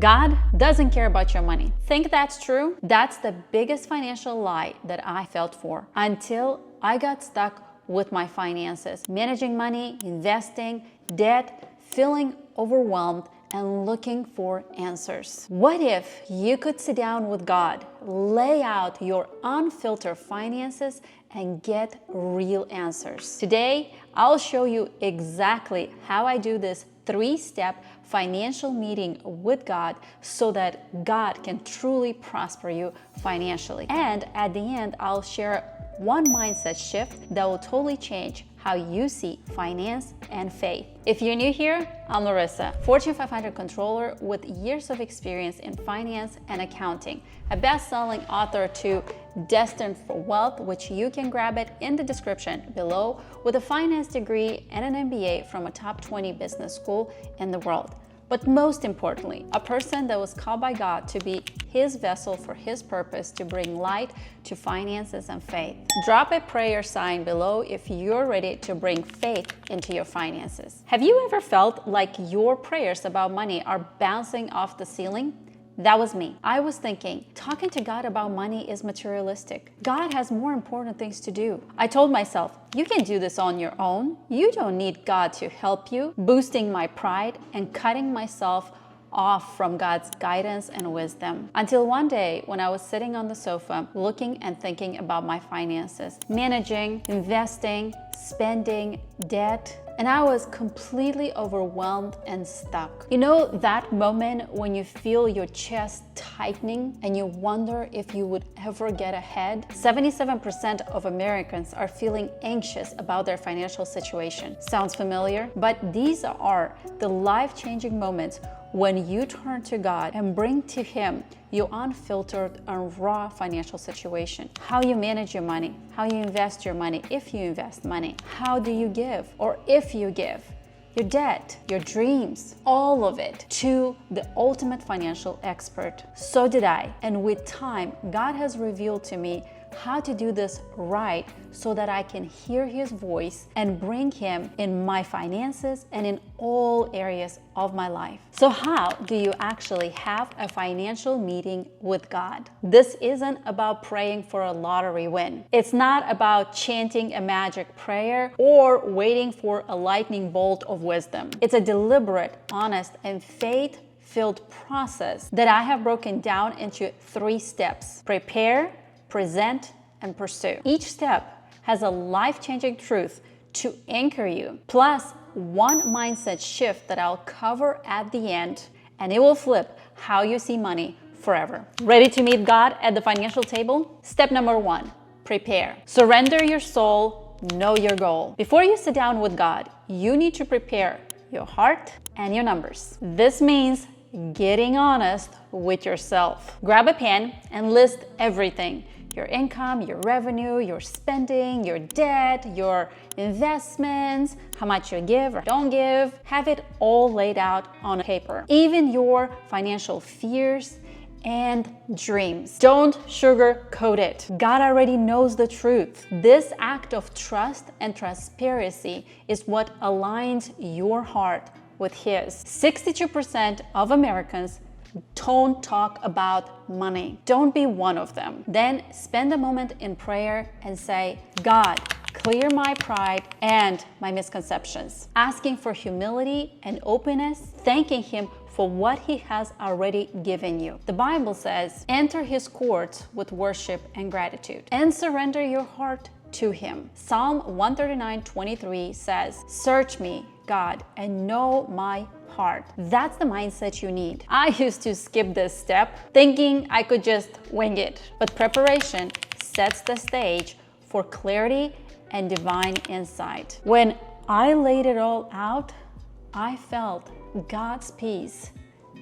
God doesn't care about your money. Think that's true? That's the biggest financial lie that I felt for until I got stuck with my finances, managing money, investing, debt, feeling overwhelmed, and looking for answers. What if you could sit down with God, lay out your unfiltered finances, and get real answers? Today, I'll show you exactly how I do this 3-step financial meeting with God so that God can truly prosper you financially. And at the end, I'll share one mindset shift that will totally change how you see finance and faith. If you're new here, I'm Larissa, Fortune 500 controller with years of experience in finance and accounting, a best-selling author to Destined for Wealth, which you can grab it in the description below, with a finance degree and an MBA from a top 20 business school in the world. But most importantly, a person that was called by God to be His vessel for His purpose to bring light to finances and faith. Drop a prayer sign below if you're ready to bring faith into your finances. Have you ever felt like your prayers about money are bouncing off the ceiling? That was me. I was thinking, talking to God about money is materialistic. God has more important things to do. I told myself, you can do this on your own. You don't need God to help you, boosting my pride and cutting myself off from God's guidance and wisdom. Until one day when I was sitting on the sofa looking and thinking about my finances, managing, investing, spending, debt, and I was completely overwhelmed and stuck. You know that moment when you feel your chest tightening and you wonder if you would ever get ahead? 77% of Americans are feeling anxious about their financial situation. Sounds familiar? But these are the life-changing moments when you turn to God and bring to Him your unfiltered and raw financial situation. How you manage your money, how you invest your money, if you invest money, how do you give, or if you give, your debt, your dreams, all of it to the ultimate financial expert. So did I. And with time, God has revealed to me how to do this right so that I can hear His voice and bring Him in my finances and in all areas of my life. So how do you actually have a financial meeting with God? This isn't about praying for a lottery win. It's not about chanting a magic prayer or waiting for a lightning bolt of wisdom. It's a deliberate, honest, and faith-filled process that I have broken down into 3 steps: prepare, present, and pursue. Each step has a life-changing truth to anchor you, plus one mindset shift that I'll cover at the end, and it will flip how you see money forever. Ready to meet God at the financial table? Step number 1, prepare. Surrender your soul, know your goal. Before you sit down with God, you need to prepare your heart and your numbers. This means getting honest with yourself. Grab a pen and list everything: your income, your revenue, your spending, your debt, your investments, how much you give or don't give. Have it all laid out on paper. Even your financial fears and dreams. Don't sugarcoat it. God already knows the truth. This act of trust and transparency is what aligns your heart with His. 62% of Americans don't talk about money. Don't be one of them. Then spend a moment in prayer and say, God, clear my pride and my misconceptions. Asking for humility and openness, thanking Him for what He has already given you. The Bible says, enter His courts with worship and gratitude, and surrender your heart to Him. Psalm 139:23 says, search me, God, and know my heart. That's the mindset you need. I used to skip this step, thinking I could just wing it. But preparation sets the stage for clarity and divine insight. When I laid it all out, I felt God's peace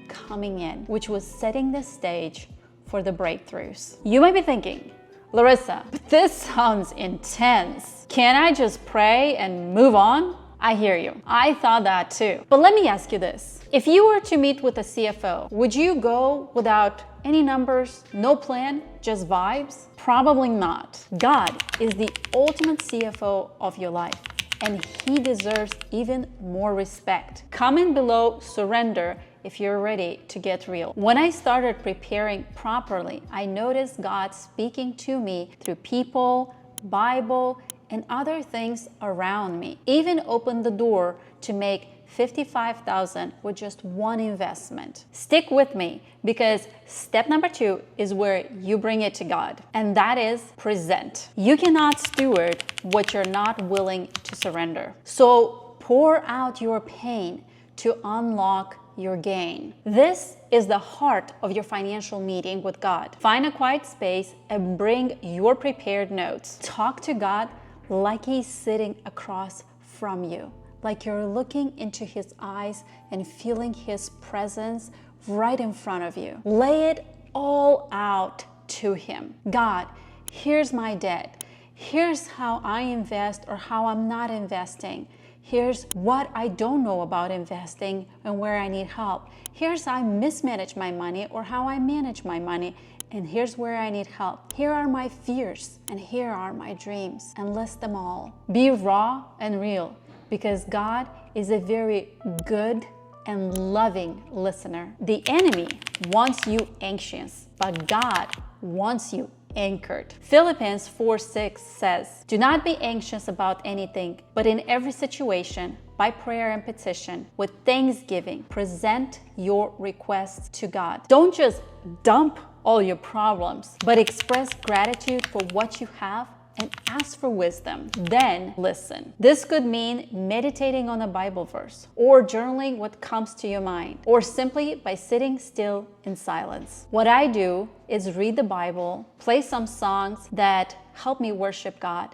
coming in, which was setting the stage for the breakthroughs. You might be thinking, Larissa, this sounds intense. Can I just pray and move on? I hear you. I thought that too. But let me ask you this. If you were to meet with a CFO, would you go without any numbers, no plan, just vibes? Probably not. God is the ultimate CFO of your life, and He deserves even more respect. Comment below surrender if you're ready to get real. When I started preparing properly, I noticed God speaking to me through people, Bible, and other things around me. Even opened the door to make $55,000 with just one investment. Stick with me, because step number 2 is where you bring it to God, and that is present. You cannot steward what you're not willing to surrender. So pour out your pain to unlock your gain. This is the heart of your financial meeting with God. Find a quiet space and bring your prepared notes. Talk to God like He's sitting across from you, like you're looking into His eyes and feeling His presence right in front of you. Lay it all out to Him. God, here's my debt. Here's how I invest or how I'm not investing. Here's what I don't know about investing and where I need help. Here's how I mismanage my money or how I manage my money. And here's where I need help. Here are my fears and here are my dreams, and list them all. Be raw and real, because God is a very good and loving listener. The enemy wants you anxious, but God wants you anchored. Philippians 4:6 says, "Do not be anxious about anything, but in every situation, by prayer and petition, with thanksgiving, present your requests to God." Don't just dump all your problems, but express gratitude for what you have and ask for wisdom. Then listen. This could mean meditating on a Bible verse, or journaling what comes to your mind, or simply by sitting still in silence. What I do is read the Bible, play some songs that help me worship God,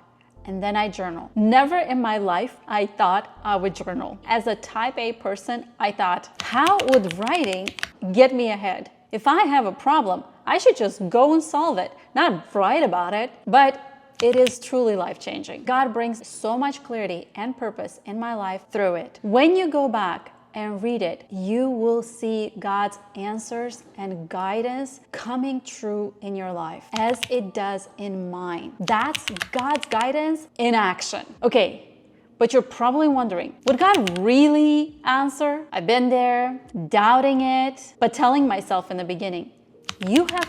and then I journal. Never in my life I thought I would journal. As a type A person, I thought, how would writing get me ahead? If I have a problem, I should just go and solve it, not write about it. But it is truly life-changing. God brings so much clarity and purpose in my life through it. When you go back and read it, you will see God's answers and guidance coming true in your life, as it does in mine. That's God's guidance in action. Okay, but you're probably wondering, would God really answer? I've been there, doubting it, but telling myself in the beginning, you have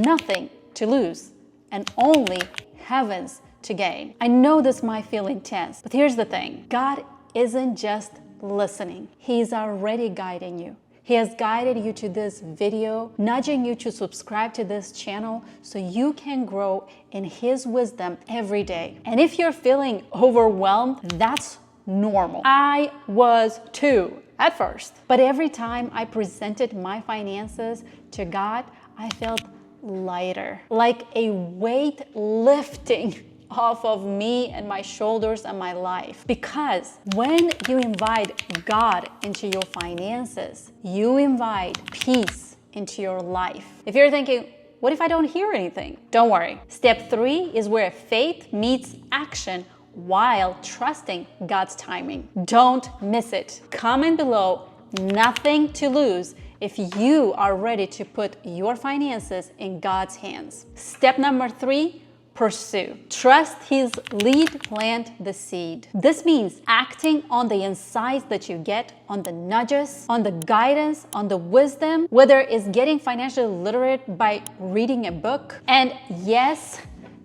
nothing to lose and only heavens to gain. I know this might feel intense, but here's the thing. God isn't just listening. He's already guiding you. He has guided you to this video, nudging you to subscribe to this channel so you can grow in His wisdom every day. And if you're feeling overwhelmed, that's normal. I was too at first. But every time I presented my finances to God, I felt lighter, like a weight lifting off of me and my shoulders and my life. Because when you invite God into your finances, you invite peace into your life. If you're thinking, what if I don't hear anything? Don't worry. Step 3 is where faith meets action while trusting God's timing. Don't miss it. Comment below, nothing to lose, if you are ready to put your finances in God's hands. Step number 3, pursue. Trust His lead, plant the seed. This means acting on the insights that you get, on the nudges, on the guidance, on the wisdom, whether it's getting financially literate by reading a book. And yes,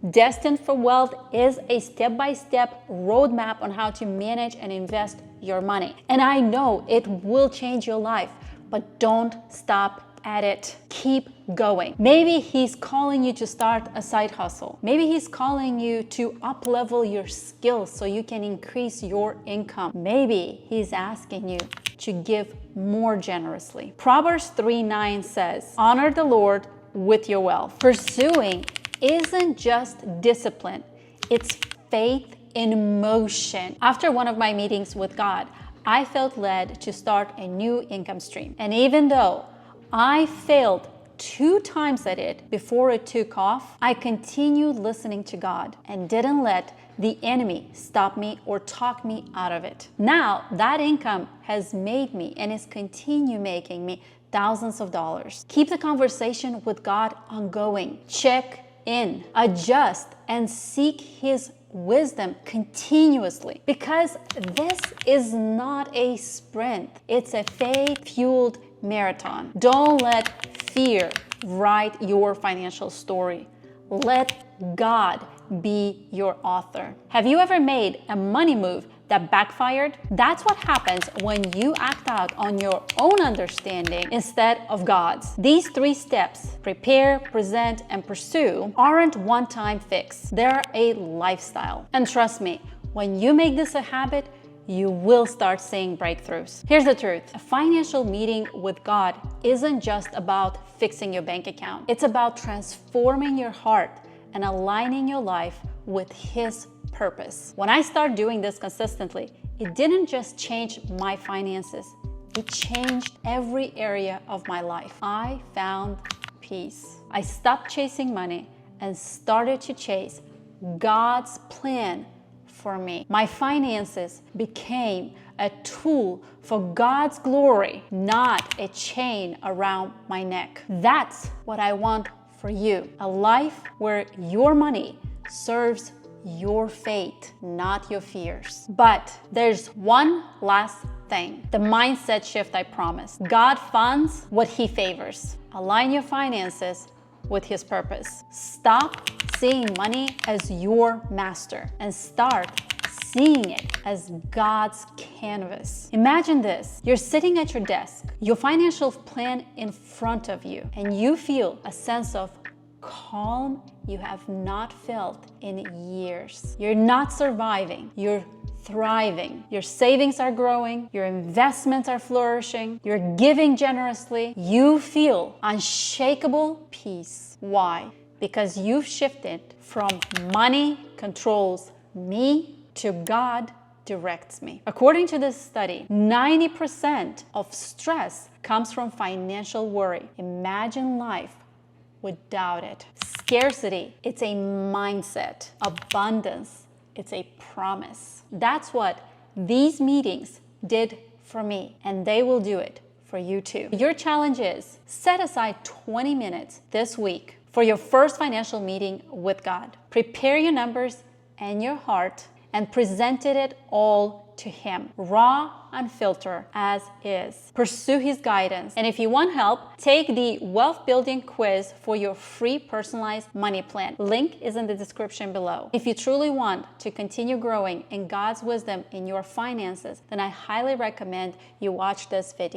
Destined for Wealth is a step-by-step roadmap on how to manage and invest your money. And I know it will change your life, but don't stop at it. Keep going. Maybe He's calling you to start a side hustle. Maybe He's calling you to up-level your skills so you can increase your income. Maybe He's asking you to give more generously. Proverbs 3:9 says, honor the Lord with your wealth. Pursuing isn't just discipline, it's faith in motion. After one of my meetings with God, I felt led to start a new income stream. And even though I failed 2 times at it before it took off, I continued listening to God and didn't let the enemy stop me or talk me out of it. Now that income has made me and is continue making me thousands of dollars. Keep the conversation with God ongoing. Check in, adjust, and seek His wisdom continuously, because this is not a sprint. It's a faith-fueled marathon. Don't let fear write your financial story. Let God be your author. Have you ever made a money move that backfired? That's what happens when you act out on your own understanding instead of God's. These 3 steps, prepare, present, and pursue, aren't one-time fix. They're a lifestyle. And trust me, when you make this a habit, you will start seeing breakthroughs. Here's the truth. A financial meeting with God isn't just about fixing your bank account. It's about transforming your heart and aligning your life with His purpose. When I started doing this consistently, it didn't just change my finances. It changed every area of my life. I found peace. I stopped chasing money and started to chase God's plan for me. My finances became a tool for God's glory, not a chain around my neck. That's what I want for you. A life where your money serves your fate, not your fears. But there's one last thing. The mindset shift I promised. God funds what He favors. Align your finances with His purpose. Stop seeing money as your master and start seeing it as God's canvas. Imagine this. You're sitting at your desk, your financial plan in front of you, and you feel a sense of calm you have not felt in years. You're not surviving, you're thriving. Your savings are growing, your investments are flourishing, you're giving generously. You feel unshakable peace. Why? Because you've shifted from money controls me to God directs me. According to this study, 90% of stress comes from financial worry. Imagine life without it. Scarcity, it's a mindset. Abundance, it's a promise. That's what these meetings did for me, and they will do it for you too. Your challenge is set aside 20 minutes this week for your first financial meeting with God. Prepare your numbers and your heart and presented it all to Him, raw, unfiltered, as is. Pursue His guidance. And if you want help, take the wealth building quiz for your free personalized money plan. Link is in the description below. If you truly want to continue growing in God's wisdom in your finances, then I highly recommend you watch this video.